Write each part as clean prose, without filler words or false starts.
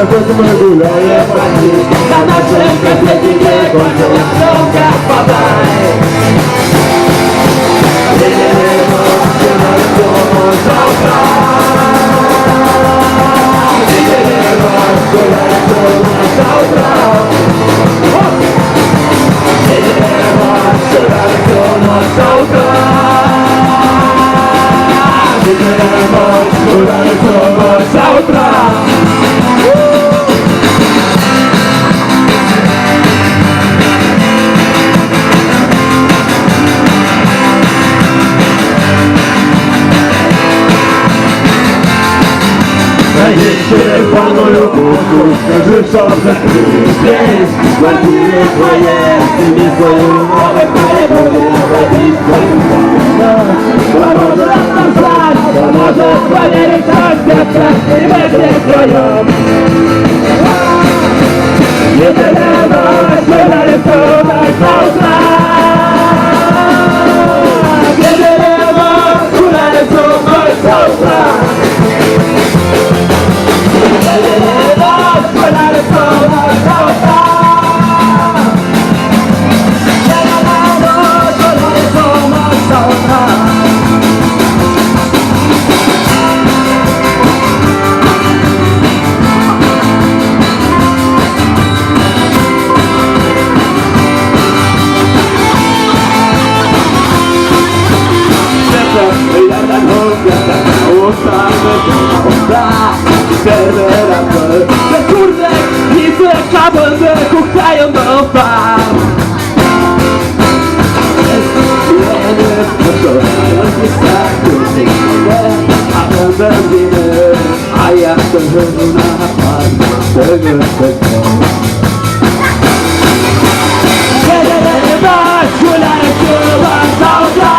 Powiedzmy gulaje pani, na naszym kafecie nie kończą jak drogę podaj. Jedziemy mocno na domu zawra. Jedziemy mocno na domu zawra. Jedziemy mocno na domu zawra. Jedziemy mocno na domu zawra. Jeśli panu lubuku, skажи, co za здесь квартиры твои, сними свою умовы, перебуди, обратись к поможет назвать, поможет проверить раздеться, и мы все втроем. И ты ночь, мы на лицо, ночь на утра. И ты ночь, мы на лицо, ночь на утра. Będę kuchają do fal. A ja chcę żyć na pan tego tego. Kiedy nie masz, kulary chyba zawra.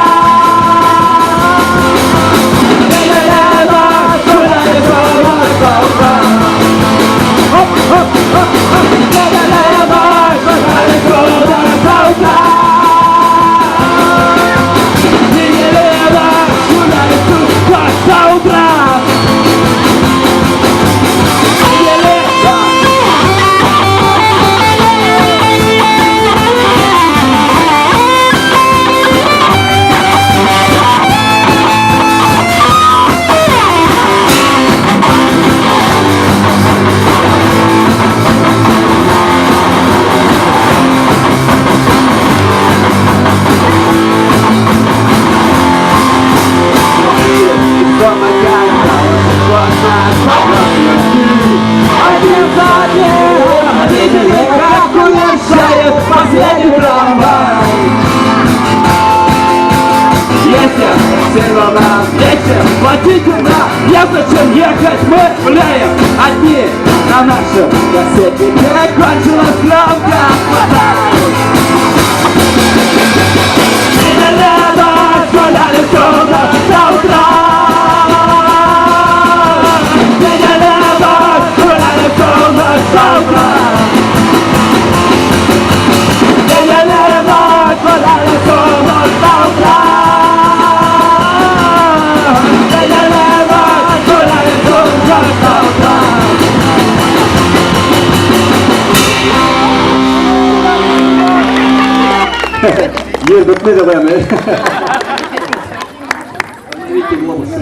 Kiedy nie masz, kulary chyba zawra. Hop, hop, hop, hop. Kiedy nie masz, kulary chyba zawra. Kiedy nie masz, kulary chyba zawra. Водительно, я зачем ехать, мы гуляем одни на нашем кассете. Не кончилась громко хватать. И на небо гуляли трудно до утра. И на небо гуляли трудно до утра. И на небо гуляли трудно до утра. Nie, my dawajemy. Wielki głos.